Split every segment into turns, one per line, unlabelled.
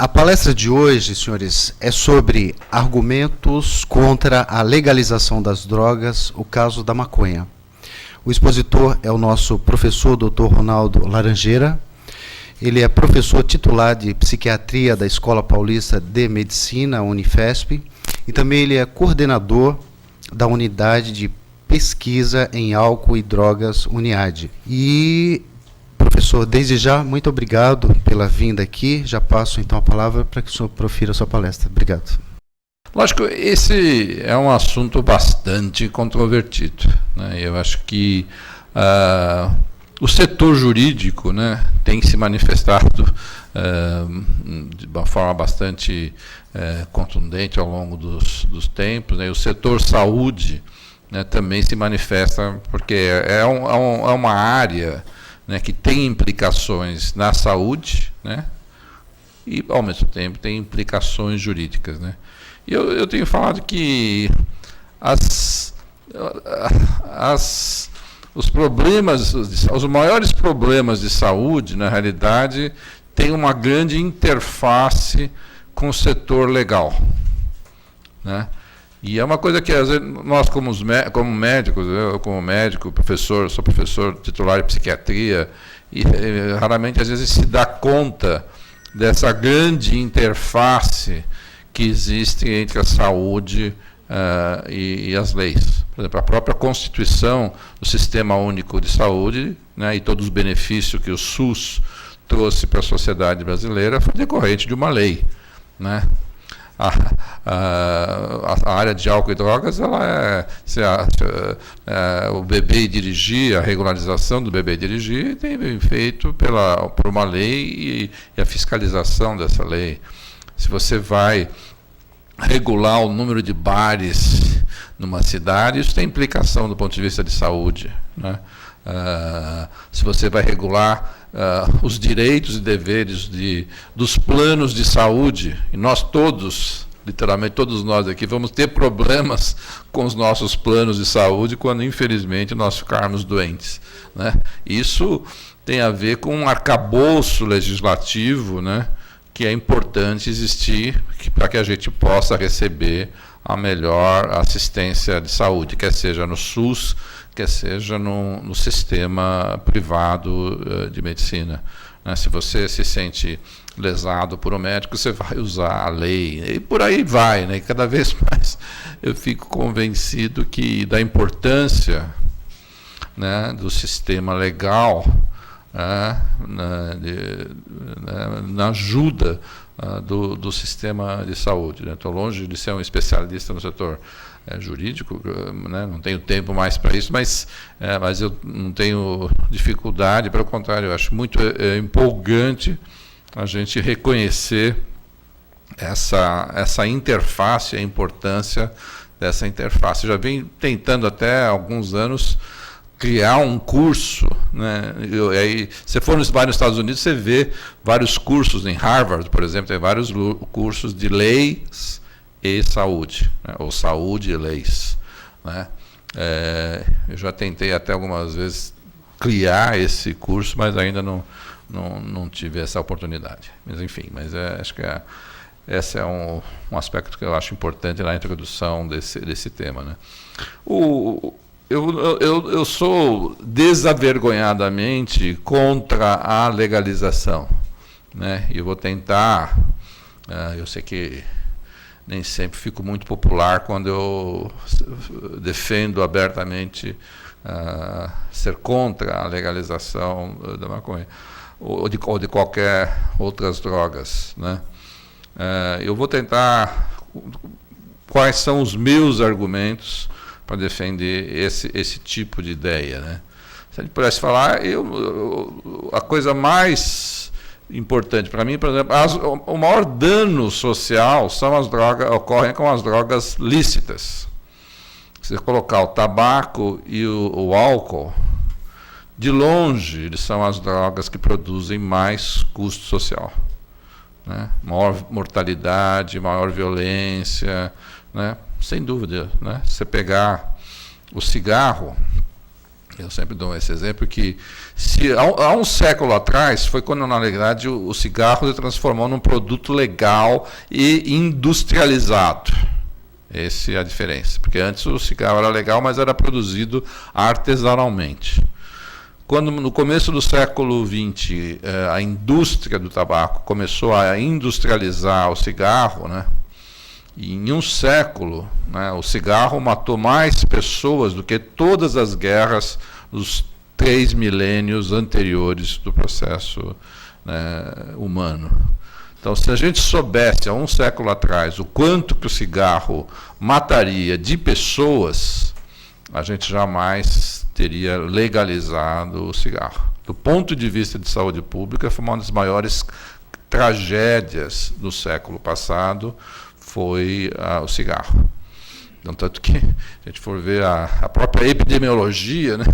A palestra de hoje, senhores, é sobre argumentos contra a legalização das drogas, o caso da maconha. O expositor é o nosso professor Dr. Ronaldo Laranjeira. Ele é professor titular de psiquiatria da Escola Paulista de Medicina, Unifesp, e também ele é coordenador da unidade de pesquisa em álcool e drogas, UNIAD. E, professor, desde já, muito obrigado pela vinda aqui. Já passo, então, a palavra para que o senhor profira a sua palestra. Obrigado.
Lógico, esse é um assunto bastante controvertido, né? Eu acho que o setor jurídico, né, tem se manifestado de uma forma bastante contundente ao longo dos tempos, né? E o setor saúde, né, também se manifesta, porque é uma área, né, que tem implicações na saúde, né, e, ao mesmo tempo, tem implicações jurídicas, né. E eu tenho falado que os maiores problemas de saúde, na realidade, têm uma grande interface com o setor legal, né? E é uma coisa que, às vezes, nós, como médicos, eu como médico, sou professor titular de psiquiatria, e raramente, às vezes, se dá conta dessa grande interface que existe entre a saúde e as leis. Por exemplo, a própria Constituição do Sistema Único de Saúde, né, e todos os benefícios que o SUS trouxe para a sociedade brasileira foi decorrente de uma lei, né? A área de álcool e drogas, ela o bebê dirigir, a regularização do bebê dirigir tem feito por uma lei e a fiscalização dessa lei. Se você vai regular o número de bares numa cidade, isso tem implicação do ponto de vista de saúde, né? Se você vai regular os direitos e deveres dos planos de saúde, e nós todos, literalmente todos nós aqui, vamos ter problemas com os nossos planos de saúde quando, infelizmente, nós ficarmos doentes, né? Isso tem a ver com um arcabouço legislativo, né, que é importante existir para que a gente possa receber a melhor assistência de saúde, quer seja no SUS, quer seja no sistema privado de medicina, né? Se você se sente lesado por um médico, você vai usar a lei, e por aí vai, né? E cada vez mais eu fico convencido da importância, né, do sistema legal, na ajuda do sistema de saúde, né? Estou longe de ser um especialista no setor jurídico, né? Não tenho tempo mais para isso, mas eu não tenho dificuldade, pelo contrário, eu acho muito empolgante a gente reconhecer essa interface, a importância dessa interface. Eu já venho tentando até há alguns anos criar um curso, né? Aí, se for nos Estados Unidos, você vê vários cursos em Harvard, por exemplo, tem vários cursos de leis e saúde, né? Ou saúde e leis, né? Eu já tentei até algumas vezes criar esse curso, mas ainda não tive essa oportunidade. Mas, enfim, acho que esse é um aspecto que eu acho importante na introdução desse tema, né? Eu sou desavergonhadamente contra a legalização, né? E eu vou tentar, eu sei que nem sempre fico muito popular quando eu defendo abertamente ser contra a legalização da maconha ou de qualquer outras drogas, né? Eu vou tentar quais são os meus argumentos para defender esse tipo de ideia, né? Se a gente pudesse falar, a coisa mais importante para mim, por exemplo, o maior dano social ocorre com as drogas lícitas. Se você colocar o tabaco e o álcool, de longe, eles são as drogas que produzem mais custo social, né? Maior mortalidade, maior violência, né? Sem dúvida, né? Se você pegar o cigarro, Eu sempre dou esse exemplo que, se há um século atrás, foi quando, na realidade, o cigarro se transformou num produto legal e industrializado. Essa é a diferença. Porque antes o cigarro era legal, mas era produzido artesanalmente. Quando, no começo do século XX, a indústria do tabaco começou a industrializar o cigarro, né? E em um século, né, o cigarro matou mais pessoas do que todas as guerras dos 3 milênios anteriores do processo, né, humano. Então, se a gente soubesse há um século atrás o quanto que o cigarro mataria de pessoas, a gente jamais teria legalizado o cigarro. Do ponto de vista de saúde pública, foi uma das maiores tragédias do século passado, foi o cigarro. Então, tanto que, se a gente for ver a própria epidemiologia, né,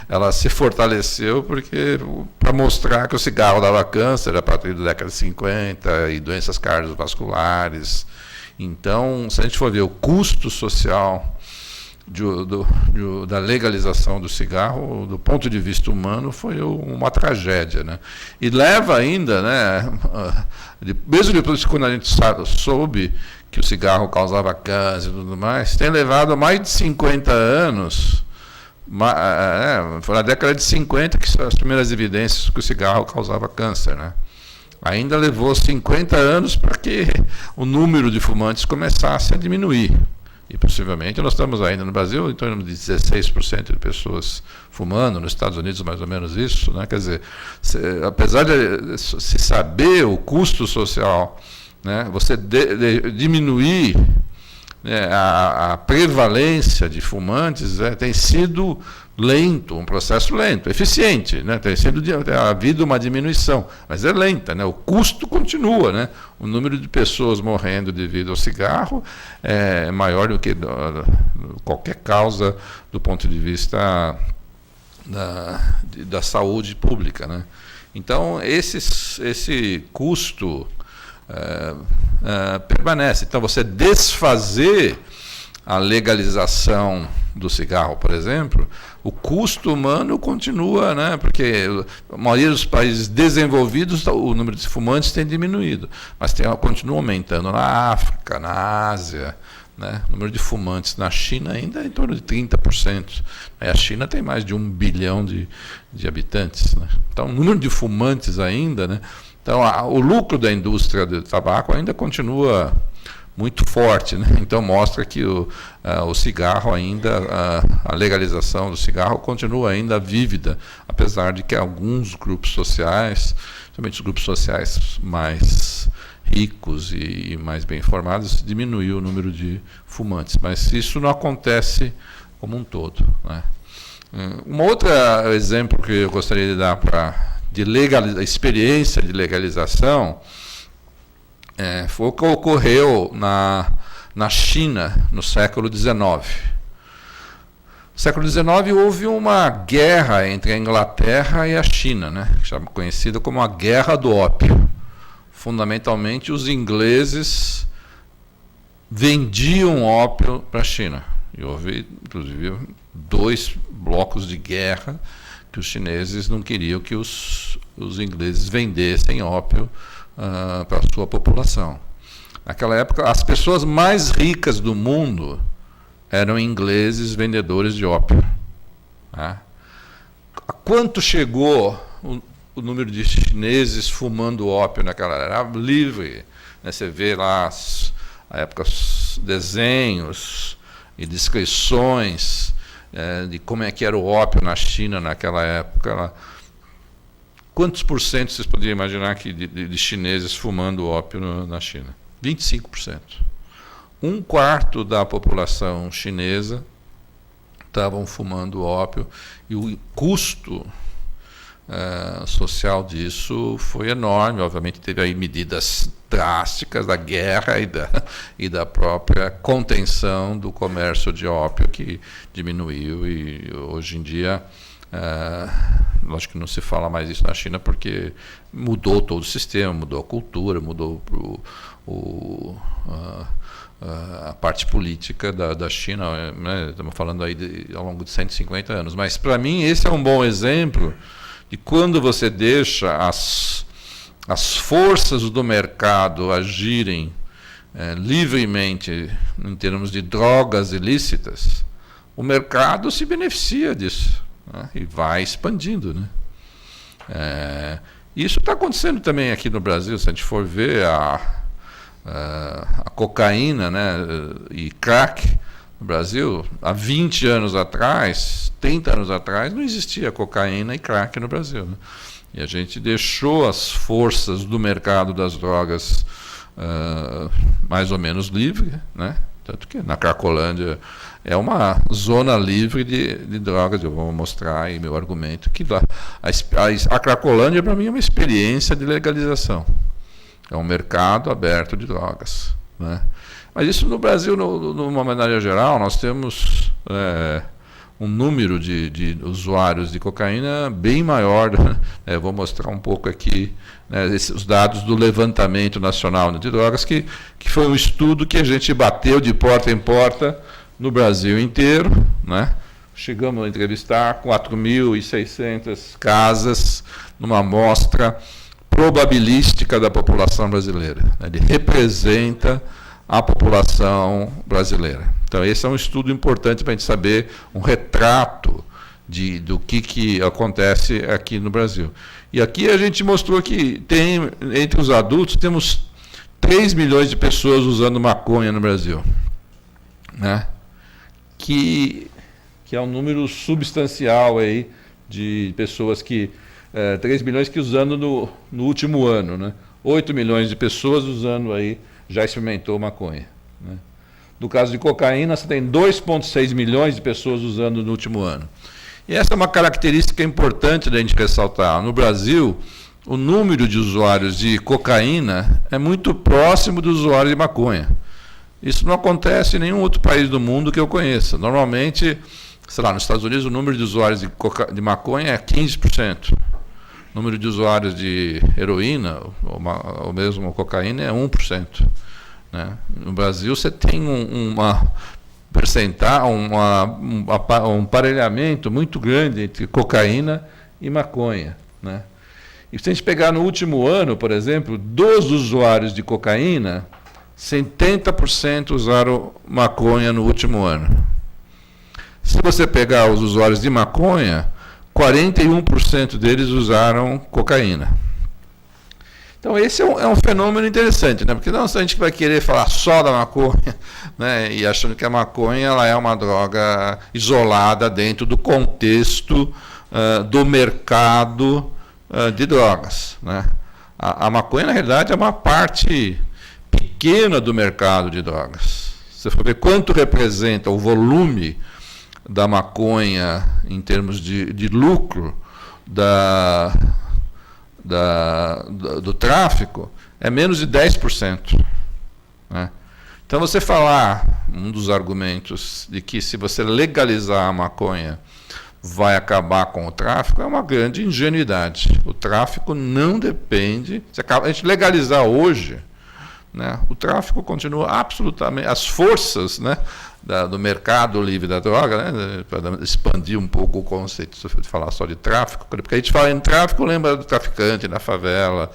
ela se fortaleceu para mostrar que o cigarro dava câncer a partir da década de 50 e doenças cardiovasculares. Então, se a gente for ver o custo social da legalização do cigarro, do ponto de vista humano, foi uma tragédia, né? E leva ainda, né, mesmo depois quando a gente soube que o cigarro causava câncer e tudo mais, tem levado mais de 50 anos, foi na década de 50 que são as primeiras evidências que o cigarro causava câncer, né? Ainda levou 50 anos para que o número de fumantes começasse a diminuir. E possivelmente nós estamos ainda no Brasil em torno de 16% de pessoas fumando, nos Estados Unidos mais ou menos isso, né? Quer dizer, apesar de se saber o custo social, né, você diminuir, né, a prevalência de fumantes, tem sido lento, um processo lento, eficiente, né, tem havido uma diminuição, mas é lenta, né, o custo continua, né, o número de pessoas morrendo devido ao cigarro é maior do que qualquer causa do ponto de vista da saúde pública, né. Então, esse custo permanece. Então, você desfazer a legalização do cigarro, por exemplo, o custo humano continua, né? Porque a maioria dos países desenvolvidos, o número de fumantes tem diminuído, mas continua aumentando na África, na Ásia, né? O número de fumantes na China ainda é em torno de 30%. A China tem mais de 1 bilhão de habitantes, né? Então, o número de fumantes ainda, né? Então, o lucro da indústria do tabaco ainda continua muito forte, né? Então, mostra que o cigarro ainda, a legalização do cigarro continua ainda vívida, apesar de que alguns grupos sociais, principalmente os grupos sociais mais ricos e mais bem informados, diminuiu o número de fumantes. Mas isso não acontece como um todo, né? Um outro exemplo que eu gostaria de dar a experiência de legalização foi o que ocorreu na China no século XIX. No século XIX houve uma guerra entre a Inglaterra e a China, né, conhecida como a Guerra do Ópio. Fundamentalmente, os ingleses vendiam ópio para a China. E houve, inclusive, 2 blocos de guerra que os chineses não queriam que os ingleses vendessem ópio para a sua população. Naquela época, as pessoas mais ricas do mundo eram ingleses vendedores de ópio. Tá? A quanto chegou o número de chineses fumando ópio naquela época? Era livre, né? Você vê lá, na época, desenhos e descrições de como é que era o ópio na China naquela época. Quantos por cento vocês poderiam imaginar que de chineses fumando ópio na China? 25%. 1/4 da população chinesa estavam fumando ópio, e o custo social disso foi enorme. Obviamente teve aí medidas drásticas da guerra e da própria contenção do comércio de ópio, que diminuiu, e hoje em dia Lógico que não se fala mais isso na China porque mudou todo o sistema, mudou a cultura, mudou a parte política da China, né? Estamos falando aí ao longo de 150 anos. Mas, para mim, esse é um bom exemplo de quando você deixa as forças do mercado agirem livremente em termos de drogas ilícitas, o mercado se beneficia disso, né? E vai expandindo, né? Isso está acontecendo também aqui no Brasil. Se a gente for ver a cocaína, né, e crack no Brasil, há 20 anos atrás, 30 anos atrás, não existia cocaína e crack no Brasil, né? E a gente deixou as forças do mercado das drogas mais ou menos livre, né? Tanto que na Cracolândia é uma zona livre de drogas. Eu vou mostrar aí meu argumento que lá, a Cracolândia, para mim, é uma experiência de legalização. É um mercado aberto de drogas, né? Mas isso no Brasil, numa maneira geral, nós temos um número de usuários de cocaína bem maior. Né? Vou mostrar um pouco aqui, né, os dados do Levantamento Nacional de Drogas, que foi um estudo que a gente bateu de porta em porta no Brasil inteiro, né? Chegamos a entrevistar 4.600 casas numa amostra probabilística da população brasileira. Ele representa a população brasileira. Então, esse é um estudo importante para a gente saber um retrato do que acontece aqui no Brasil. E aqui a gente mostrou que entre os adultos, temos 3 milhões de pessoas usando maconha no Brasil, né? Que é um número substancial aí de pessoas 3 milhões que usando no último ano, né? 8 milhões de pessoas usando aí, já experimentou maconha, né? No caso de cocaína, você tem 2,6 milhões de pessoas usando no último ano. E essa é uma característica importante da gente ressaltar. No Brasil, o número de usuários de cocaína é muito próximo do usuário de maconha. Isso não acontece em nenhum outro país do mundo que eu conheça. Normalmente, sei lá, nos Estados Unidos, o número de usuários de maconha é 15%. O número de usuários de heroína, ou mesmo cocaína, é 1%. Né? No Brasil, você tem um parelhamento muito grande entre cocaína e maconha, né? E se a gente pegar no último ano, por exemplo, dos usuários de cocaína, 70% usaram maconha no último ano. Se você pegar os usuários de maconha, 41% deles usaram cocaína. Então, esse é um fenômeno interessante, né? Porque não a gente vai querer falar só da maconha, né? E achando que a maconha ela é uma droga isolada dentro do contexto do mercado de drogas, né? A maconha, na realidade, é uma parte pequena do mercado de drogas. Se você for ver quanto representa o volume da maconha em termos de lucro do tráfico, é menos de 10%. Né? Então, você falar, um dos argumentos de que se você legalizar a maconha vai acabar com o tráfico, é uma grande ingenuidade. O tráfico não depende... A gente legalizar hoje, né, o tráfico continua absolutamente... As forças, né, do mercado livre da droga, né, para expandir um pouco o conceito, se eu falar só de tráfico, porque a gente fala em tráfico, lembra do traficante na favela,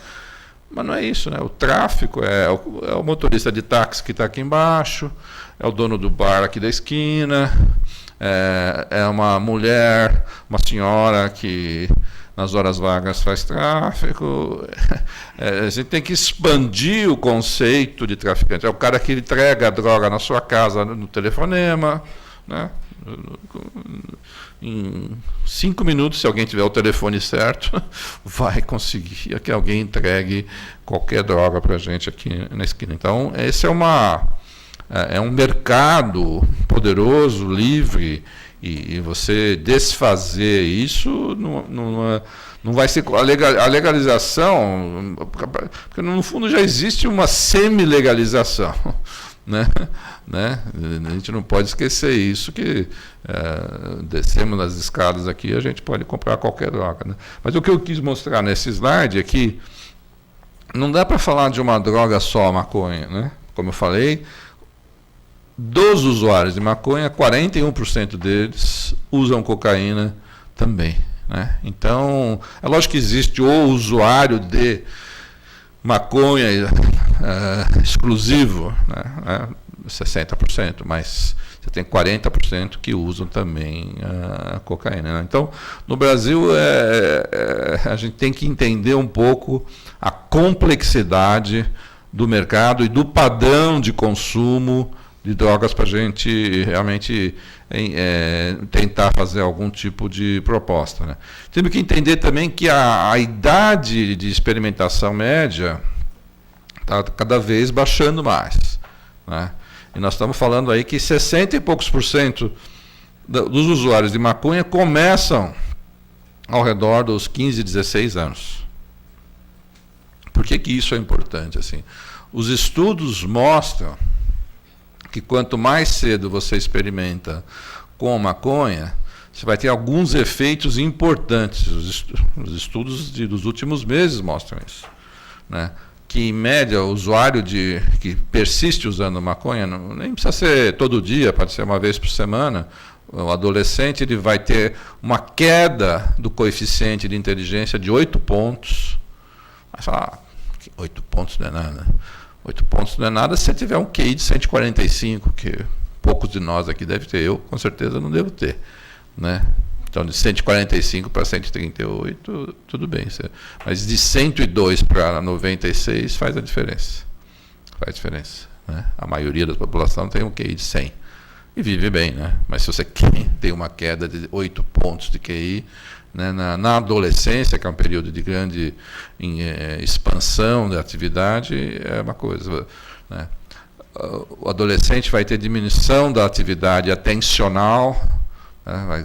mas não é isso, né? O tráfico é o motorista de táxi que está aqui embaixo, é o dono do bar aqui da esquina, é uma mulher, uma senhora que nas horas vagas faz tráfico. A gente tem que expandir o conceito de traficante. É o cara que entrega a droga na sua casa no telefonema, né? Em 5 minutos, se alguém tiver o telefone certo, vai conseguir que alguém entregue qualquer droga para a gente aqui na esquina. Então, esse é um mercado poderoso, livre, e você desfazer isso não vai ser... A legalização, porque no fundo já existe uma semi-legalização, né? A gente não pode esquecer isso, que descemos nas escadas aqui, a gente pode comprar qualquer droga, né? Mas o que eu quis mostrar nesse slide é que não dá para falar de uma droga só, a maconha, né? Como eu falei, dos usuários de maconha, 41% deles usam cocaína também, né? Então, é lógico que existe o usuário de maconha exclusivo, né? 60%, mas você tem 40% que usam também a cocaína, né? Então, no Brasil, a gente tem que entender um pouco a complexidade do mercado e do padrão de consumo de drogas para a gente realmente tentar fazer algum tipo de proposta, né? Temos que entender também que a idade de experimentação média está cada vez baixando mais, né? E nós estamos falando aí que 60 e poucos % dos usuários de maconha começam ao redor dos 15, 16 anos. Por que isso é importante? Assim, os estudos mostram que quanto mais cedo você experimenta com maconha, você vai ter alguns efeitos importantes. Os estudos dos últimos meses mostram isso, né? Que, em média, o usuário que persiste usando maconha, nem precisa ser todo dia, pode ser uma vez por semana, o adolescente ele vai ter uma queda do coeficiente de inteligência de 8 pontos. Vai falar, 8 pontos não é nada. 8 pontos não é nada se você tiver um QI de 145, que poucos de nós aqui devem ter, eu com certeza não devo ter, né? Então, de 145 para 138, tudo bem. Mas de 102 para 96 faz a diferença. Faz diferença, né? A maioria da população tem um QI de 100 e vive bem, né? Mas se você tem uma queda de 8 pontos de QI, né, na adolescência, que é um período de grande expansão da atividade, é uma coisa, né? O adolescente vai ter diminuição da atividade atencional,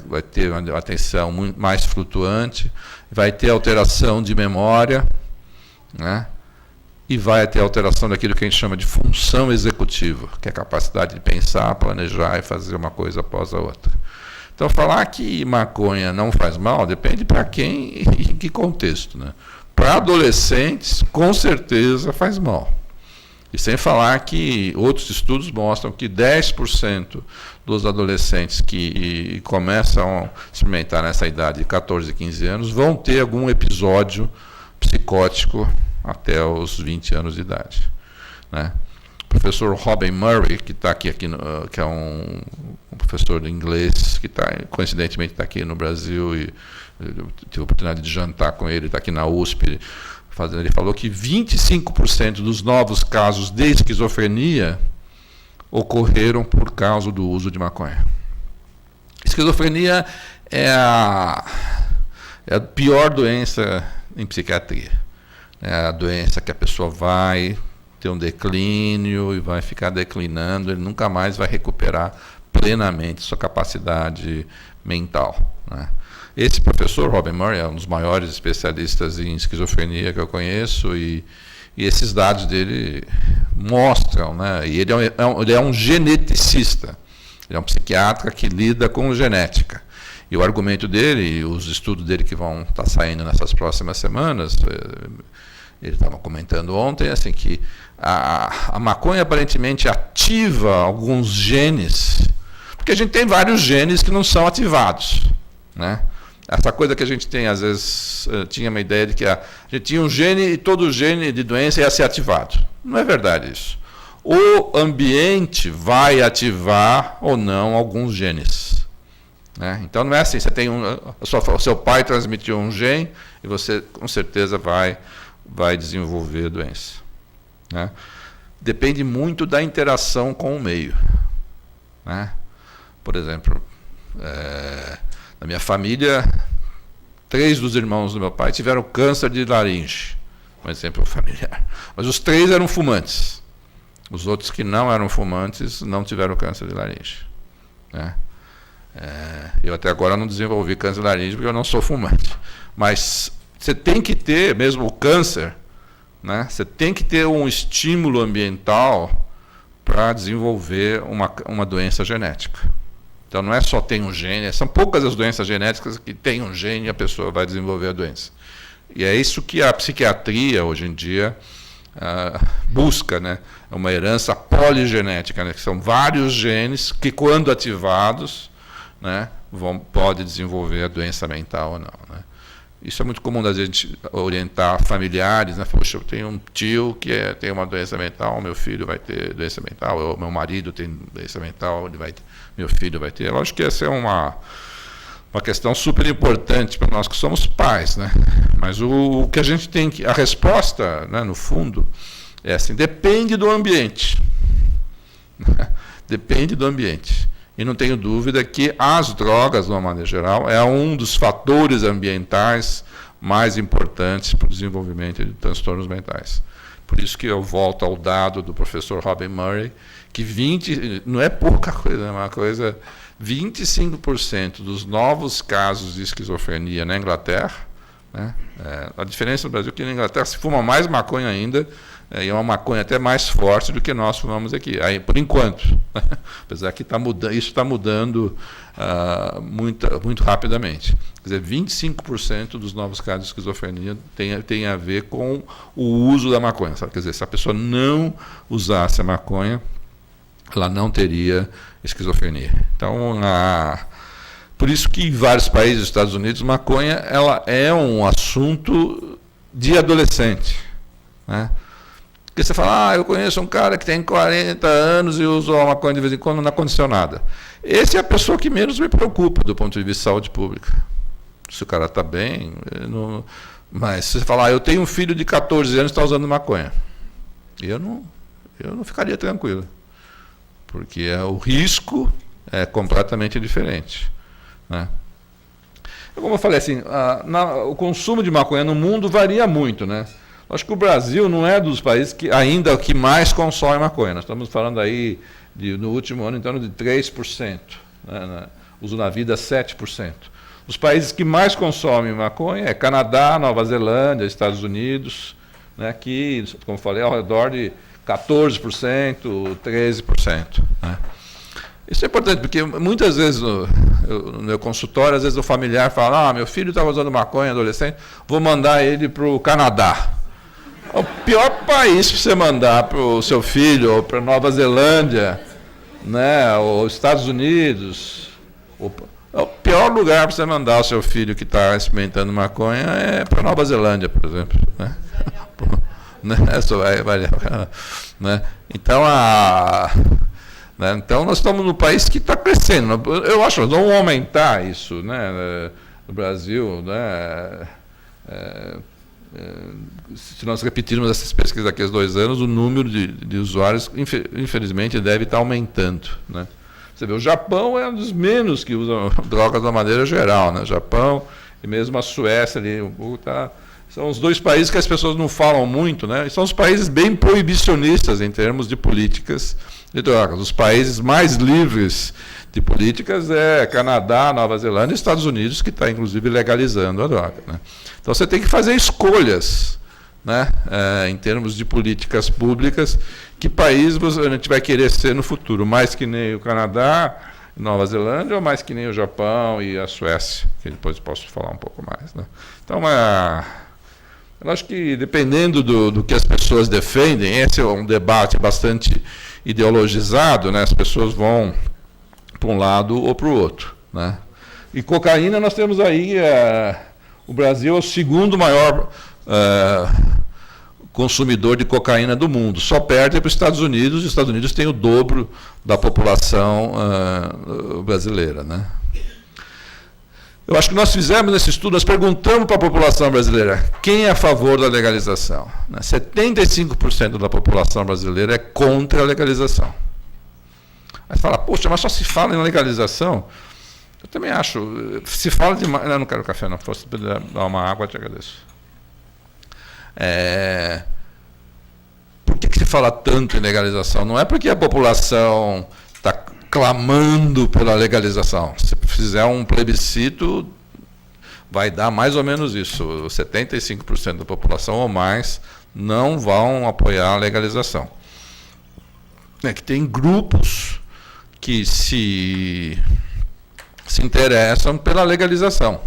vai ter uma atenção muito mais flutuante, vai ter alteração de memória, né? E vai ter alteração daquilo que a gente chama de função executiva, que é a capacidade de pensar, planejar e fazer uma coisa após a outra. Então, falar que maconha não faz mal depende para quem e em que contexto, né? Para adolescentes, com certeza faz mal. E sem falar que outros estudos mostram que 10% dos adolescentes que começam a experimentar nessa idade de 14, 15 anos vão ter algum episódio psicótico até os 20 anos de idade, né? O professor Robin Murray, que está aqui que é um professor de inglês, que coincidentemente está aqui no Brasil, e eu tive a oportunidade de jantar com ele, está aqui na USP, ele falou que 25% dos novos casos de esquizofrenia ocorreram por causa do uso de maconha. Esquizofrenia é a pior doença em psiquiatria. É a doença que a pessoa vai ter um declínio e vai ficar declinando, ele nunca mais vai recuperar plenamente sua capacidade mental, né? Esse professor, Robin Murray, é um dos maiores especialistas em esquizofrenia que eu conheço, e esses dados dele mostram, né? E ele é um geneticista, ele é um psiquiatra que lida com genética. E o argumento dele, e os estudos dele que vão estar saindo nessas próximas semanas, ele estava comentando ontem, assim, que a maconha aparentemente ativa alguns genes, porque a gente tem vários genes que não são ativados, né? Essa coisa que a gente tem, às vezes, tinha uma ideia de que a gente tinha um gene e todo gene de doença ia ser ativado. Não é verdade isso. O ambiente vai ativar ou não alguns genes, né? Então não é assim, você tem o seu pai transmitiu um gene e você com certeza vai desenvolver a doença, né? Depende muito da interação com o meio, né? Por exemplo, na minha família, 3 dos irmãos do meu pai tiveram câncer de laringe, um exemplo familiar. Mas os 3 eram fumantes. Os outros que não eram fumantes não tiveram câncer de laringe, né? Eu até agora não desenvolvi câncer de laringe porque eu não sou fumante. Mas você tem que ter, mesmo o câncer, né? Você tem que ter um estímulo ambiental para desenvolver uma doença genética. Então, não é só tem um gene, são poucas as doenças genéticas que tem um gene e a pessoa vai desenvolver a doença. E é isso que a psiquiatria, hoje em dia, busca, né? É uma herança poligenética, né? Que são vários genes que, quando ativados, né, pode desenvolver a doença mental ou não, né? Isso é muito comum da gente orientar familiares, né? Poxa, eu tenho um tio que tem uma doença mental, meu filho vai ter doença mental, ou meu marido tem doença mental, meu filho vai ter. Lógico que essa é uma questão super importante para nós que somos pais, né? Mas o que a gente tem a resposta, né, no fundo, é assim, depende do ambiente. Depende do ambiente. E não tenho dúvida que as drogas, de uma maneira geral, é um dos fatores ambientais mais importantes para o desenvolvimento de transtornos mentais. Por isso que eu volto ao dado do professor Robin Murray, que não é pouca coisa, é uma coisa, 25% dos novos casos de esquizofrenia na Inglaterra, né, a diferença no Brasil é que na Inglaterra se fuma mais maconha ainda, e é uma maconha até mais forte do que nós fumamos aqui, aí, por enquanto. Apesar que isso está mudando muito rapidamente. Quer dizer, 25% dos novos casos de esquizofrenia tem a ver com o uso da maconha. Sabe? Quer dizer, se a pessoa não usasse a maconha, ela não teria esquizofrenia. Então, por isso que em vários países dos Estados Unidos, maconha ela é um assunto de adolescente, né? Porque você fala, eu conheço um cara que tem 40 anos e usa uma maconha de vez em quando, não aconteceu nada. Essa é a pessoa que menos me preocupa do ponto de vista de saúde pública. Se o cara está bem, mas se você falar, eu tenho um filho de 14 anos que está usando maconha, eu não ficaria tranquilo, porque o risco é completamente diferente, né? Como eu falei, assim, o consumo de maconha no mundo varia muito, né? Acho que o Brasil não é dos países que mais consome maconha. Nós estamos falando aí, no último ano, em torno de 3%. Né? Uso na vida, 7%. Os países que mais consomem maconha é Canadá, Nova Zelândia, Estados Unidos, né? Que, como eu falei, ao redor de 14%, 13%. Né? Isso é importante, porque muitas vezes no meu consultório, às vezes o familiar fala, meu filho está usando maconha, adolescente, vou mandar ele para o Canadá. O pior país para você mandar para o seu filho, ou para Nova Zelândia, né, ou Estados Unidos, o pior lugar para você mandar o seu filho que está experimentando maconha é para Nova Zelândia, por exemplo. Né? Né? Então, então, nós estamos num país que está crescendo. Eu acho que nós vamos aumentar isso, né, no Brasil, né, se nós repetirmos essas pesquisas daqui a 2 anos, o número de usuários, infelizmente, deve estar aumentando. Né? Você vê, o Japão é um dos menos que usam drogas de uma maneira geral. Né? O Japão e mesmo a Suécia ali, são os 2 países que as pessoas não falam muito, né? E são os países bem proibicionistas em termos de políticas de drogas. Os países mais livres de políticas é Canadá, Nova Zelândia e Estados Unidos, que está, inclusive, legalizando a droga. Né? Então, você tem que fazer escolhas, né, em termos de políticas públicas, que país a gente vai querer ser no futuro, mais que nem o Canadá, Nova Zelândia, ou mais que nem o Japão e a Suécia, que depois posso falar um pouco mais. Né? Então, eu acho que, dependendo do que as pessoas defendem, esse é um debate bastante ideologizado, né? As pessoas vão para um lado ou para o outro. Né? E cocaína, nós temos aí, o Brasil é o segundo maior consumidor de cocaína do mundo. Só perde para os Estados Unidos, e os Estados Unidos têm o dobro da população brasileira. Né? Eu acho que nós fizemos nesse estudo, nós perguntamos para a população brasileira quem é a favor da legalização. Né? 75% da população brasileira é contra a legalização. Aí você fala, poxa, mas só se fala em legalização? Eu também acho. Se fala demais. Não quero café, não. Se fosse dar uma água, eu te agradeço. Por que se fala tanto em legalização? Não é porque a população está clamando pela legalização. Se fizer um plebiscito, vai dar mais ou menos isso. 75% da população ou mais não vão apoiar a legalização. que tem grupos que se interessam pela legalização.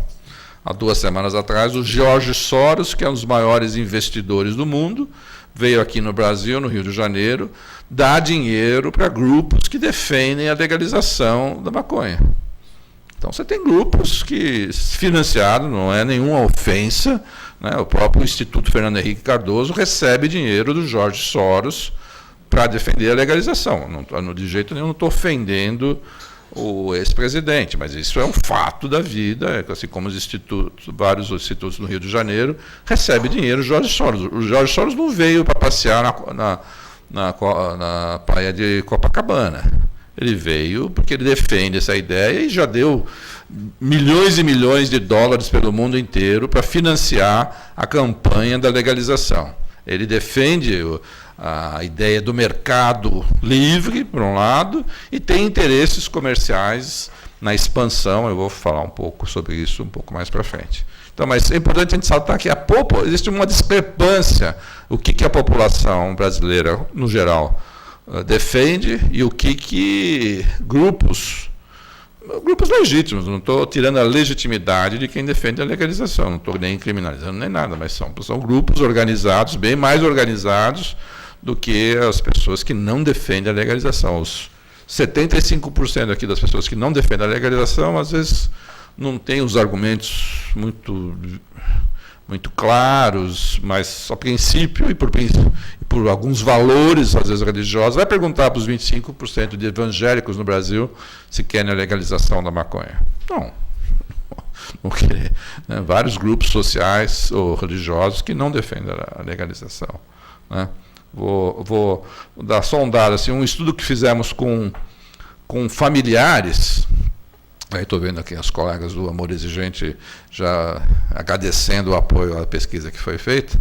Há 2 semanas atrás, o George Soros, que é um dos maiores investidores do mundo, veio aqui no Brasil, no Rio de Janeiro, dar dinheiro para grupos que defendem a legalização da maconha. Então você tem grupos que, financiados, não é nenhuma ofensa, né? O próprio Instituto Fernando Henrique Cardoso recebe dinheiro do George Soros para defender a legalização. Não, de jeito nenhum, não estou ofendendo o ex-presidente, mas isso é um fato da vida, assim como os institutos, vários institutos no Rio de Janeiro, recebe dinheiro do George Soros. O George Soros não veio para passear na praia de Copacabana. Ele veio porque ele defende essa ideia e já deu milhões e milhões de dólares pelo mundo inteiro para financiar a campanha da legalização. Ele defende a ideia do mercado livre, por um lado, e tem interesses comerciais na expansão. Eu vou falar um pouco sobre isso um pouco mais para frente. Então, mas é importante a gente saltar que existe uma discrepância o que a população brasileira, no geral, defende e o que grupos legítimos, não estou tirando a legitimidade de quem defende a legalização, não estou nem criminalizando nem nada, mas são grupos organizados, bem mais organizados do que as pessoas que não defendem a legalização. Os 75% aqui das pessoas que não defendem a legalização, às vezes não têm os argumentos muito claros, mas a princípio e por alguns valores, às vezes religiosos. Vai perguntar para os 25% de evangélicos no Brasil se querem a legalização da maconha. Não querer. Né? Vários grupos sociais ou religiosos que não defendem a legalização. Né? Vou dar só um dado, assim, um estudo que fizemos com familiares. Aí estou vendo aqui as colegas do Amor Exigente já agradecendo o apoio à pesquisa que foi feita,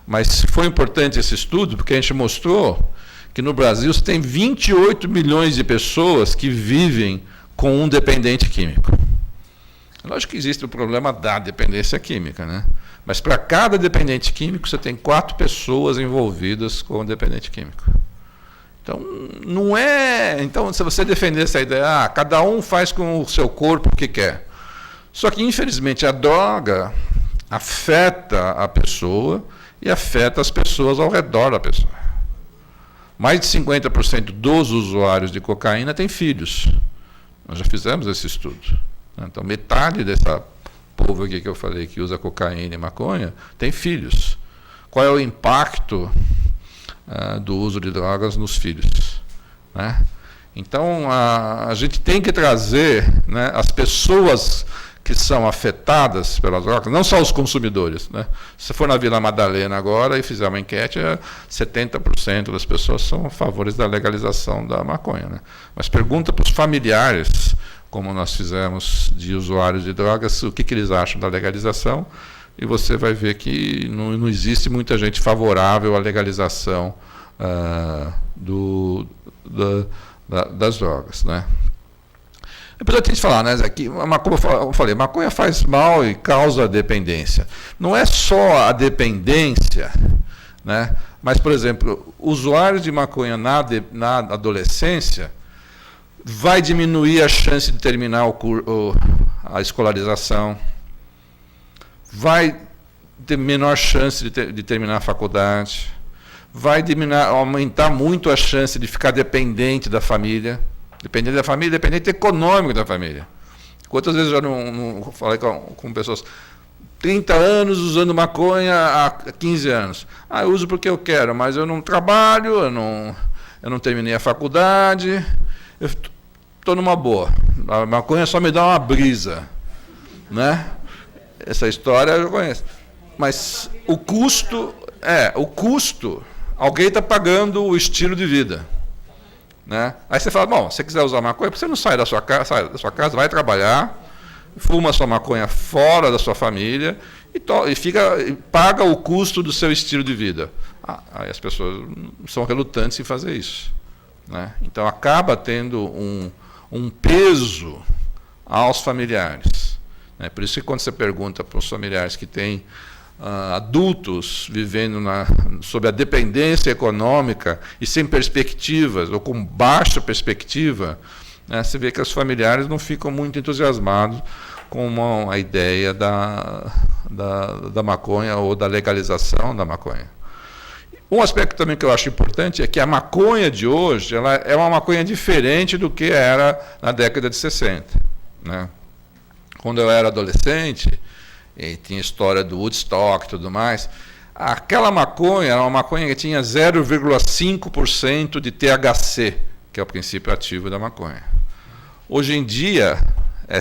mas foi importante esse estudo porque a gente mostrou que no Brasil você tem 28 milhões de pessoas que vivem com um dependente químico. É lógico que existe o problema da dependência química, né? Mas para cada dependente químico você tem 4 pessoas envolvidas com o dependente químico. Então, não é. Então, se você defender essa ideia, cada um faz com o seu corpo o que quer. Só que, infelizmente, a droga afeta a pessoa e afeta as pessoas ao redor da pessoa. Mais de 50% dos usuários de cocaína têm filhos. Nós já fizemos esse estudo. Então, metade dessa povo aqui que eu falei que usa cocaína e maconha tem filhos. Qual é o impacto do uso de drogas nos filhos? Né? Então, a gente tem que trazer, né, as pessoas que são afetadas pelas drogas, não só os consumidores. Né? Se for na Vila Madalena agora e fizer uma enquete, 70% das pessoas são a favor da legalização da maconha. Né? Mas pergunta para os familiares, como nós fizemos de usuários de drogas, o que eles acham da legalização, e você vai ver que não existe muita gente favorável à legalização das drogas. Né? É importante a gente falar, né, que, como eu falei, maconha faz mal e causa dependência. Não é só a dependência, né, mas, por exemplo, usuários de maconha na adolescência vai diminuir a chance de terminar a escolarização, vai ter menor chance de terminar a faculdade, vai aumentar muito a chance de ficar dependente da família, dependente econômico da família. Quantas vezes eu já não falei com pessoas, 30 anos usando maconha há 15 anos. Eu uso porque eu quero, mas eu não trabalho, eu não terminei a faculdade, eu estou numa boa. A maconha só me dá uma brisa. Né? Essa história eu conheço. Mas o custo, alguém está pagando o estilo de vida. Né? Aí você fala, bom, se você quiser usar maconha, você não sai da sua casa, vai trabalhar, fuma sua maconha fora da sua família e paga o custo do seu estilo de vida. Aí as pessoas são relutantes em fazer isso. Né? Então acaba tendo um peso aos familiares. Né? Por isso que quando você pergunta para os familiares que têm adultos vivendo sob a dependência econômica e sem perspectivas, ou com baixa perspectiva, né, você vê que os familiares não ficam muito entusiasmados com a ideia da maconha ou da legalização da maconha. Um aspecto também que eu acho importante é que a maconha de hoje ela é uma maconha diferente do que era na década de 60. Né? Quando eu era adolescente, e tinha história do Woodstock e tudo mais, aquela maconha era uma maconha que tinha 0,5% de THC, que é o princípio ativo da maconha. Hoje em dia, é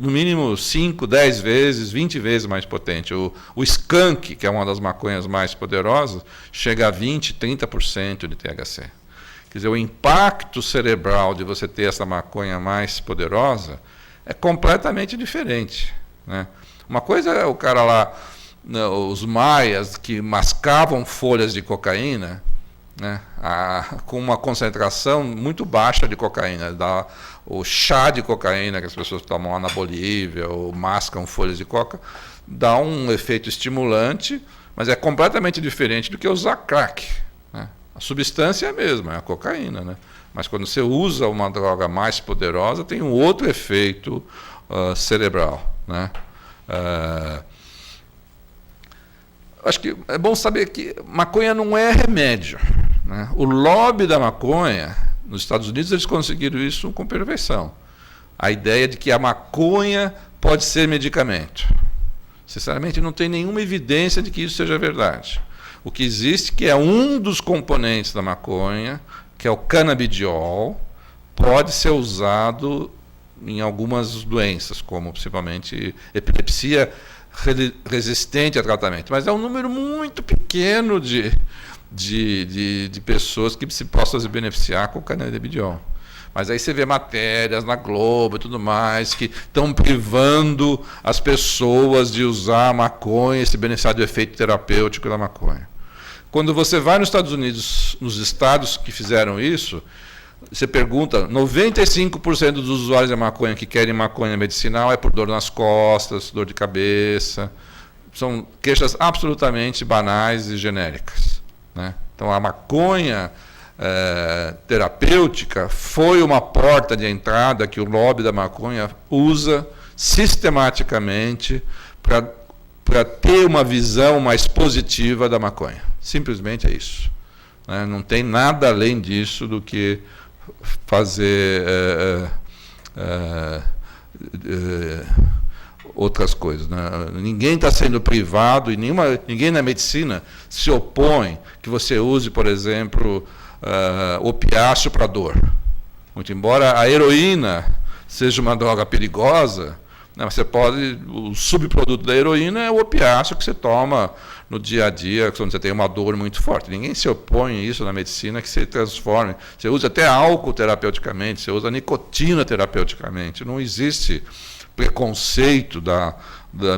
no mínimo 5, 10 vezes, 20 vezes mais potente. O skunk, que é uma das maconhas mais poderosas, chega a 20, 30% de THC. Quer dizer, o impacto cerebral de você ter essa maconha mais poderosa é completamente diferente. Né? Uma coisa é o cara lá, os maias, que mascavam folhas de cocaína, né, com uma concentração muito baixa de cocaína. O chá de cocaína que as pessoas tomam lá na Bolívia, ou mascam folhas de coca, dá um efeito estimulante, mas é completamente diferente do que usar crack. Né? A substância é a mesma, é a cocaína. Né? Mas quando você usa uma droga mais poderosa, tem um outro efeito cerebral. Né? Acho que é bom saber que maconha não é remédio. Né? O lobby da maconha, nos Estados Unidos, eles conseguiram isso com perfeição. A ideia de que a maconha pode ser medicamento. Sinceramente, não tem nenhuma evidência de que isso seja verdade. O que existe que é um dos componentes da maconha, que é o canabidiol, pode ser usado em algumas doenças, como principalmente epilepsia resistente a tratamento. Mas é um número muito pequeno de pessoas que se possam se beneficiar com o canabidiol. Mas aí você vê matérias na Globo e tudo mais que estão privando as pessoas de usar a maconha e se beneficiar do efeito terapêutico da maconha. Quando você vai nos Estados Unidos, nos estados que fizeram isso, você pergunta, 95% dos usuários de maconha que querem maconha medicinal é por dor nas costas, dor de cabeça. São queixas absolutamente banais e genéricas. Né? Então, a maconha terapêutica foi uma porta de entrada que o lobby da maconha usa sistematicamente para ter uma visão mais positiva da maconha. Simplesmente é isso. Né? Não tem nada além disso do que fazer outras coisas. Né? Ninguém está sendo privado, e ninguém na medicina se opõe que você use, por exemplo, opiáceo para dor. Muito embora a heroína seja uma droga perigosa, né, você pode, o subproduto da heroína é o opiáceo que você toma no dia a dia, quando você tem uma dor muito forte. Ninguém se opõe a isso na medicina, que se transforme. Você usa até álcool terapeuticamente, você usa nicotina terapeuticamente. Não existe preconceito da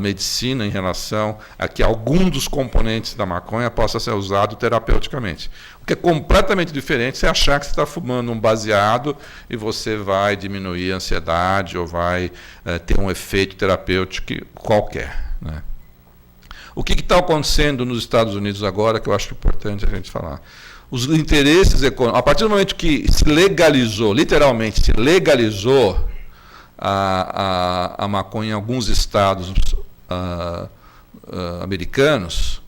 medicina em relação a que algum dos componentes da maconha possa ser usado terapeuticamente. O que é completamente diferente é você achar que você está fumando um baseado e você vai diminuir a ansiedade ou vai ter um efeito terapêutico qualquer. Né? O que está acontecendo nos Estados Unidos agora, que eu acho importante a gente falar? Os interesses econômicos, a partir do momento que se legalizou, literalmente se legalizou a maconha em alguns estados americanos,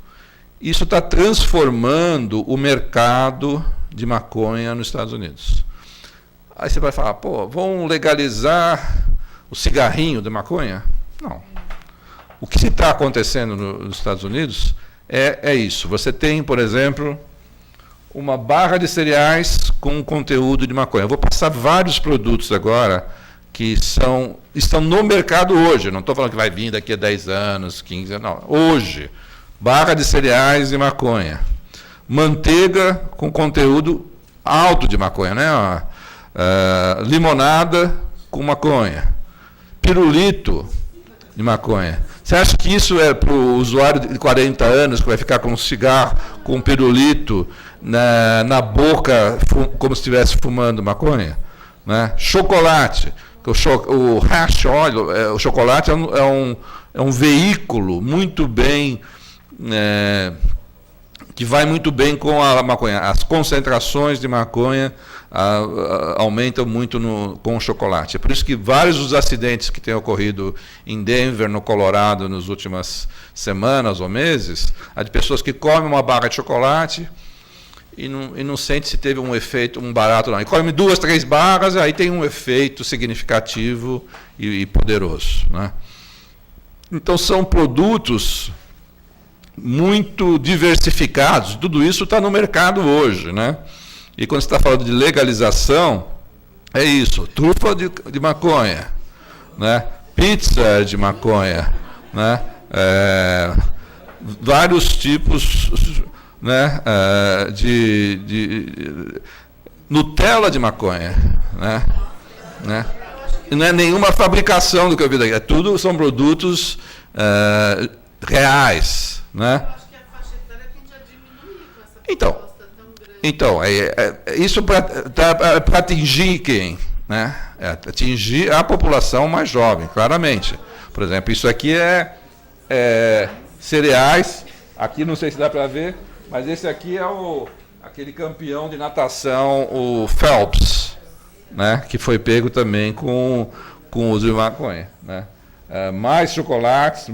isso está transformando o mercado de maconha nos Estados Unidos. Aí você vai falar, vão legalizar o cigarrinho de maconha? Não. O que está acontecendo nos Estados Unidos é isso. Você tem, por exemplo, uma barra de cereais com conteúdo de maconha. Eu vou passar vários produtos agora que estão no mercado hoje. Não estou falando que vai vir daqui a 10 anos, 15 anos, não. Hoje, barra de cereais de maconha. Manteiga com conteúdo alto de maconha, né? Limonada com maconha. Pirulito de maconha. Você acha que isso é para o usuário de 40 anos que vai ficar com um cigarro, com um pirulito na boca, como se estivesse fumando maconha? Né? Chocolate. O hash oil, o chocolate é um veículo muito bem que vai muito bem com a maconha. As concentrações de maconha aumentam muito com o chocolate. É por isso que vários dos acidentes que têm ocorrido em Denver, no Colorado, nas últimas semanas ou meses, há de pessoas que comem uma barra de chocolate e não sente se teve um efeito, um barato não. E come 2, 3 barras, aí tem um efeito significativo e poderoso, né? Então são produtos muito diversificados, tudo isso está no mercado hoje, né? E quando você está falando de legalização, é isso, trufa de maconha, né? Pizza de maconha, né? Vários tipos, né? de Nutella de maconha, né? E não é nenhuma fabricação do que eu vi daqui, são produtos reais, né?
Eu acho que a faixa etária tende a diminuir com essa proposta tão grande.
Então, isso para atingir quem? Né? Atingir a população mais jovem, claramente. Por exemplo, isso aqui é cereais. Aqui não sei se dá para ver, mas esse aqui é aquele campeão de natação, o Phelps, né? Que foi pego também com o uso de maconha, né? Mais chocolates,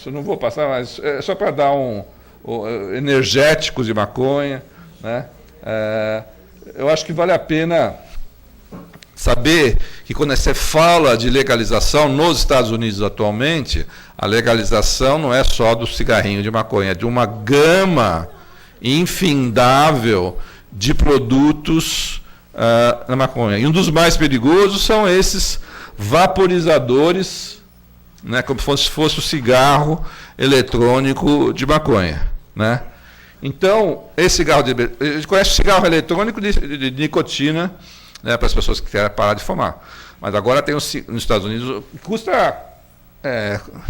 eu não vou passar, mas é só para dar energéticos de maconha, né? Eu acho que vale a pena saber que quando você fala de legalização nos Estados Unidos atualmente, a legalização não é só do cigarrinho de maconha, é de uma gama infindável de produtos na maconha. E um dos mais perigosos são esses vaporizadores, né, como se fosse o cigarro eletrônico de maconha, né? Então, esse cigarro a gente conhece o cigarro eletrônico de nicotina, né, para as pessoas que querem parar de fumar. Mas agora tem nos Estados Unidos, custa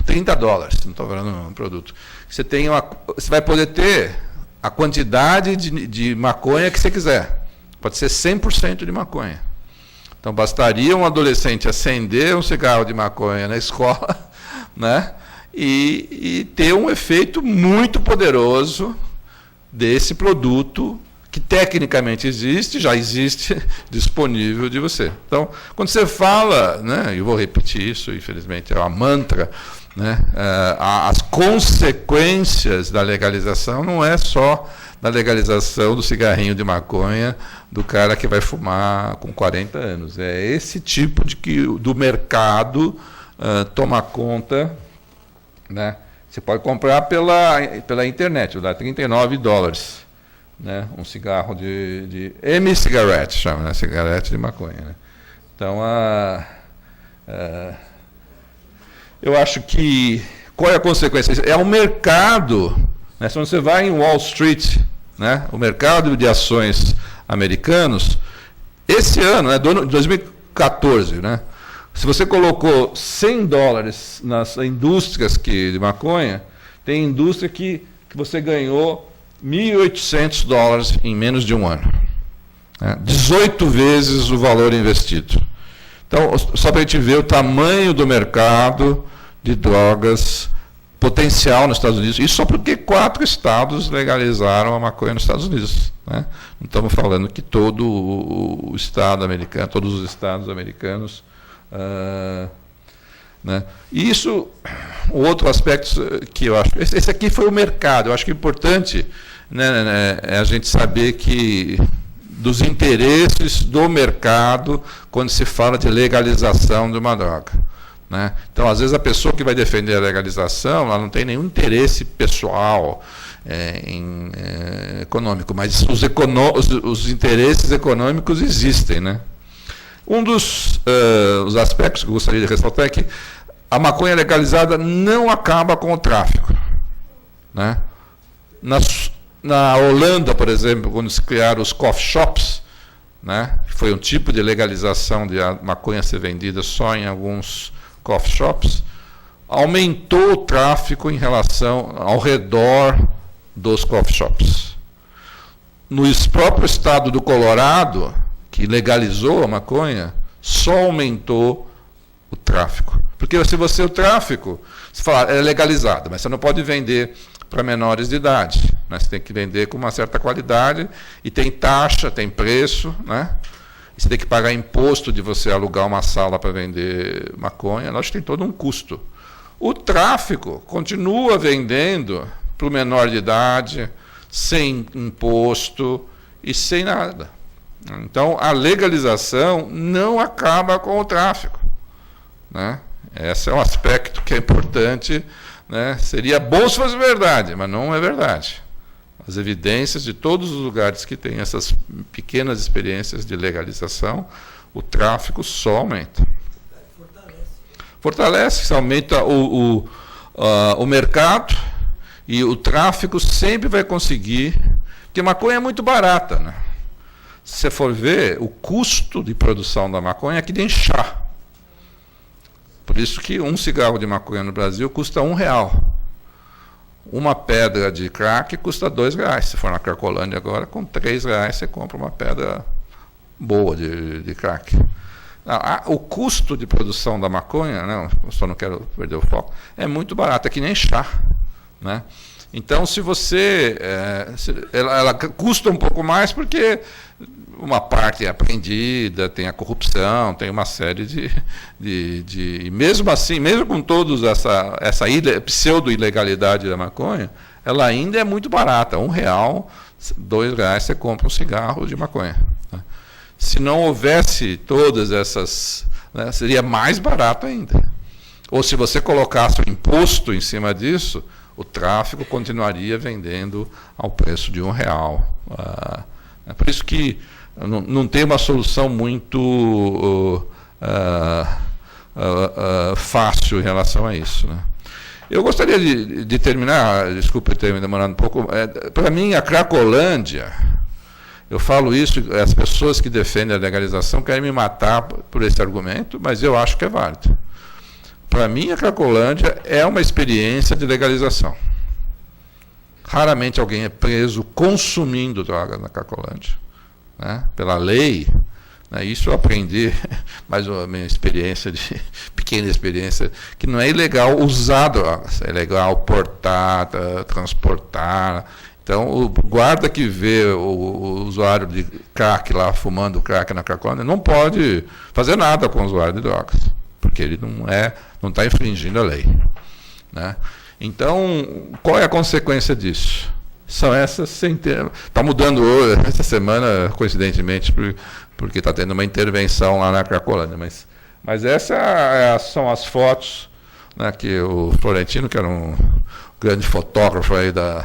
$30, não estou falando um produto. Você vai poder ter a quantidade de maconha que você quiser. Pode ser 100% de maconha. Então, bastaria um adolescente acender um cigarro de maconha na escola, né, e ter um efeito muito poderoso desse produto que tecnicamente já existe disponível de você. Então, quando você fala, né, eu vou repetir isso, infelizmente, é uma mantra, né, as consequências da legalização não é só da legalização do cigarrinho de maconha do cara que vai fumar com 40 anos. É esse tipo do mercado tomar conta, né? Você pode comprar pela internet, dá $39, né? Um cigarro de M-cigarette, chama, né? Cigarette de maconha, né? Então, eu acho que qual é a consequência? É um mercado, né? Se você vai em Wall Street, né? O mercado de ações americanos, esse ano, né, 2014, né? Se você colocou $100 nas indústrias de maconha, tem indústria que você ganhou $1.800 em menos de um ano. Né? 18 vezes o valor investido. Então, só para a gente ver o tamanho do mercado de drogas potencial nos Estados Unidos, isso só porque 4 estados legalizaram a maconha nos Estados Unidos, né? Não estamos falando que todo o estado americano, todos os estados americanos, né? E isso, o outro aspecto que eu acho, esse aqui foi o mercado. Eu acho que é importante, né, é a gente saber que dos interesses do mercado quando se fala de legalização de uma droga, né? Então, às vezes, a pessoa que vai defender a legalização, ela não tem nenhum interesse pessoal econômico, mas os interesses econômicos existem, né? Um dos os aspectos que eu gostaria de ressaltar é que a maconha legalizada não acaba com o tráfico, né? Na Holanda, por exemplo, quando se criaram os coffee shops, né, foi um tipo de legalização de a maconha ser vendida só em alguns coffee shops, aumentou o tráfico em relação ao redor dos coffee shops. No próprio estado do Colorado, que legalizou a maconha, só aumentou o tráfico. Porque se você, o tráfico, você fala, é legalizado, mas você não pode vender para menores de idade, né? Você tem que vender com uma certa qualidade, e tem taxa, tem preço, né? E você tem que pagar imposto de você alugar uma sala para vender maconha, nós tem todo um custo. O tráfico continua vendendo para o menor de idade, sem imposto e sem nada. Então, a legalização não acaba com o tráfico, né? Esse é um aspecto que é importante, né? Seria bom se fosse verdade, mas não é verdade. As evidências de todos os lugares que têm essas pequenas experiências de legalização, o tráfico só aumenta. Fortalece, aumenta o mercado, e o tráfico sempre vai conseguir, porque maconha é muito barata, né? Se você for ver, o custo de produção da maconha é que nem chá. Por isso que um cigarro de maconha no Brasil custa R$1. Uma pedra de crack custa R$2. Se for na Cracolândia agora, com R$3 você compra uma pedra boa de crack. O custo de produção da maconha, né, eu só não quero perder o foco, é muito barato, é que nem chá, né? Então, se você... ela custa um pouco mais porque uma parte é apreendida, tem a corrupção, tem uma série de mesmo assim, mesmo com todos essa pseudo-ilegalidade da maconha, ela ainda é muito barata. R$1, R$2 você compra um cigarro de maconha, né? Se não houvesse todas essas, né, seria mais barato ainda. Ou se você colocasse o imposto em cima disso, o tráfico continuaria vendendo ao preço de R$1. É por isso que não tem uma solução muito fácil em relação a isso, né? Eu gostaria de terminar, desculpe ter me demorado um pouco, para mim a Cracolândia, eu falo isso, as pessoas que defendem a legalização querem me matar por esse argumento, mas eu acho que é válido. Para mim a Cracolândia é uma experiência de legalização. Raramente alguém é preso consumindo drogas na Cracolândia, né? Pela lei, né? Isso eu aprendi, mais uma minha experiência, pequena experiência, que não é ilegal usar drogas, é legal portar, transportar. Então, o guarda que vê o usuário de crack lá, fumando crack na Cracolândia, não pode fazer nada com o usuário de drogas, porque ele não está infringindo a lei, né? Então, qual é a consequência disso? São essas centenas. Está mudando hoje, essa semana, coincidentemente, porque está tendo uma intervenção lá na Cracolândia. Mas essas são as fotos, né, que o Florentino, que era um grande fotógrafo aí da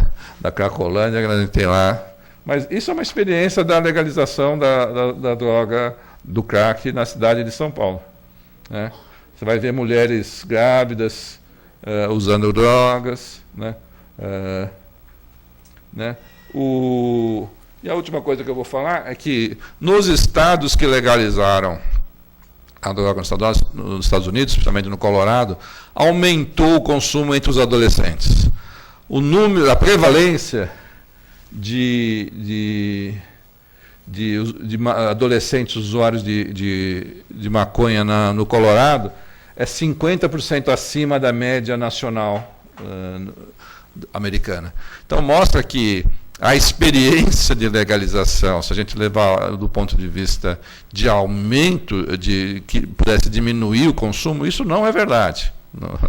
Cracolândia, que a gente tem lá. Mas isso é uma experiência da legalização da droga, do crack, na cidade de São Paulo, né? Você vai ver mulheres grávidas usando drogas, né? E a última coisa que eu vou falar é que nos estados que legalizaram a droga nos Estados Unidos, especialmente no Colorado, aumentou o consumo entre os adolescentes. A prevalência de adolescentes usuários de maconha no Colorado é 50% acima da média nacional americana. Então, mostra que a experiência de legalização, se a gente levar do ponto de vista de aumento, que pudesse diminuir o consumo, isso não é verdade.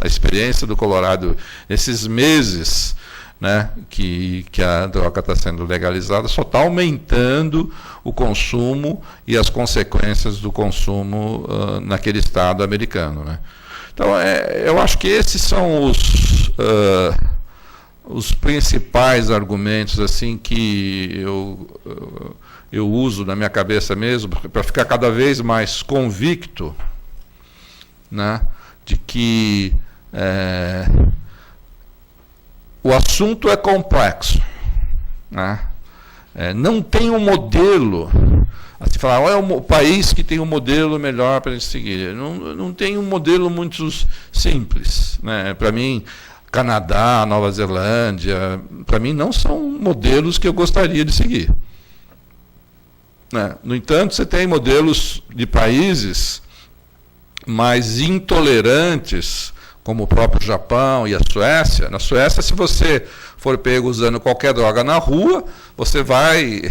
A experiência do Colorado, esses meses, né, que a droga está sendo legalizada, só está aumentando o consumo e as consequências do consumo naquele estado americano, né? Então, eu acho que esses são os principais argumentos assim que eu uso na minha cabeça mesmo, para ficar cada vez mais convicto, né, de que o assunto é complexo, né? Não tem um modelo. Assim, falar, é o país que tem um modelo melhor para a gente seguir. Não tem um modelo muito simples, né? Para mim, Canadá, Nova Zelândia, para mim não são modelos que eu gostaria de seguir, né? No entanto, você tem modelos de países mais intolerantes, como o próprio Japão e a Suécia. Na Suécia, se você for pego usando qualquer droga na rua, você vai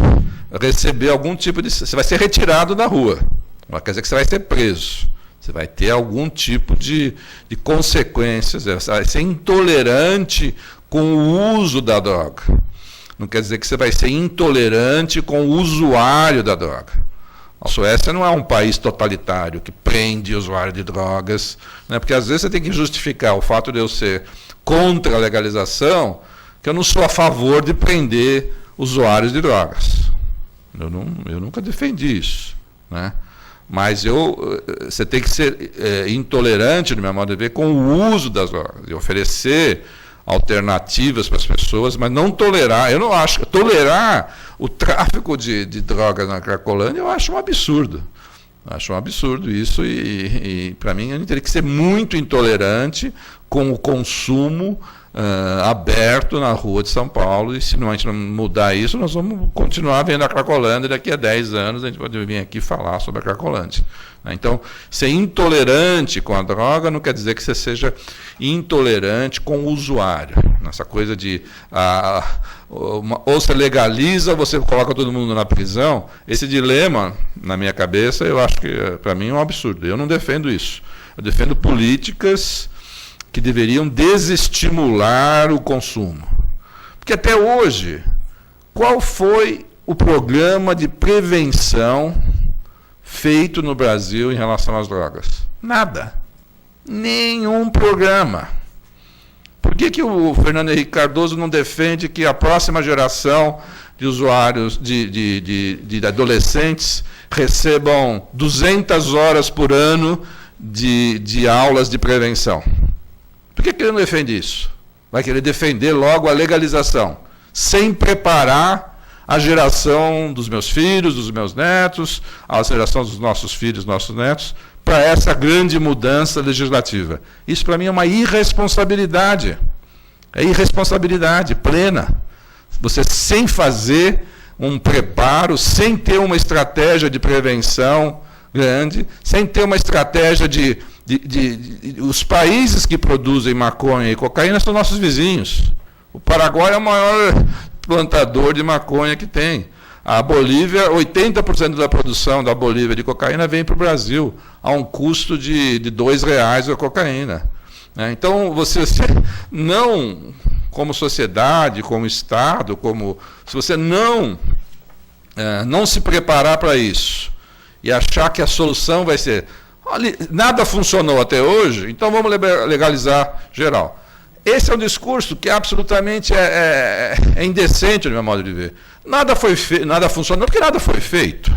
receber algum tipo de... Você vai ser retirado da rua. Não quer dizer que você vai ser preso. Você vai ter algum tipo de consequências. Você vai ser intolerante com o uso da droga. Não quer dizer que você vai ser intolerante com o usuário da droga. A Suécia não é um país totalitário que prende o usuário de drogas, né? Porque às vezes você tem que justificar o fato de eu ser contra a legalização, que eu não sou a favor de prender usuários de drogas. Eu nunca defendi isso, né? Mas você tem que ser intolerante, no meu modo de ver, com o uso das drogas, e oferecer alternativas para as pessoas, mas não tolerar. Eu não acho. Tolerar o tráfico de drogas na Cracolândia, eu acho um absurdo. Acho um absurdo isso, e para mim, a gente teria que ser muito intolerante com o consumo aberto na rua de São Paulo, e se a gente não mudar isso, nós vamos continuar vendo a Cracolândia. Daqui a 10 anos a gente pode vir aqui falar sobre a Cracolândia. Então, ser intolerante com a droga não quer dizer que você seja intolerante com o usuário. Essa coisa de ou você legaliza ou você coloca todo mundo na prisão. Esse dilema, na minha cabeça, eu acho que, para mim, é um absurdo. Eu não defendo isso. Eu defendo políticas que deveriam desestimular o consumo. Porque até hoje, qual foi o programa de prevenção feito no Brasil em relação às drogas? Nada. Nenhum programa. Por que o Fernando Henrique Cardoso não defende que a próxima geração de usuários, de adolescentes, recebam 200 horas por ano de aulas de prevenção? Por que ele não defende isso? Vai querer defender logo a legalização, sem preparar a geração dos meus filhos, dos meus netos, a geração dos nossos filhos, nossos netos, para essa grande mudança legislativa. Isso, para mim, é uma irresponsabilidade. É irresponsabilidade plena. Você, sem fazer um preparo, sem ter uma estratégia de prevenção grande, sem ter uma estratégia os países que produzem maconha e cocaína são nossos vizinhos. O Paraguai é o maior plantador de maconha que tem. A Bolívia, 80% da produção da Bolívia de cocaína vem para o Brasil, a um custo de R$2 a cocaína. Então, você não, como sociedade, como Estado, se você não se preparar para isso e achar que a solução vai ser, olha, nada funcionou até hoje, então vamos legalizar geral. Esse é um discurso que absolutamente é indecente, no meu modo de ver. Nada funcionou porque nada foi feito.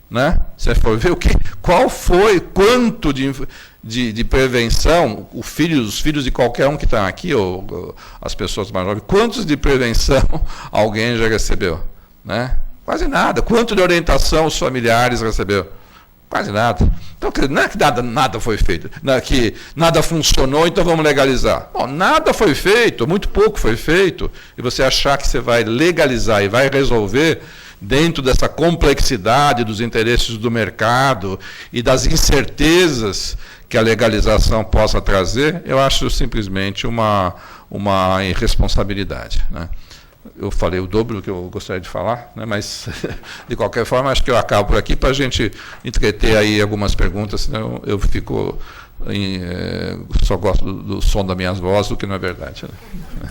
Né? Você for ver qual foi, quanto de prevenção, os filhos de qualquer um que está aqui, ou as pessoas mais jovens, quantos de prevenção alguém já recebeu? Né? Quase nada. Quanto de orientação os familiares recebeu? Quase nada. Então, não é que nada foi feito, que nada funcionou, então vamos legalizar. Bom, nada foi feito, muito pouco foi feito, e você achar que você vai legalizar e vai resolver dentro dessa complexidade dos interesses do mercado e das incertezas que a legalização possa trazer, eu acho simplesmente uma irresponsabilidade. Né? Eu falei o dobro do que eu gostaria de falar, né? Mas, de qualquer forma, acho que eu acabo por aqui para a gente entreter aí algumas perguntas, senão eu fico só gosto do som das minhas vozes, o que não é verdade. Né?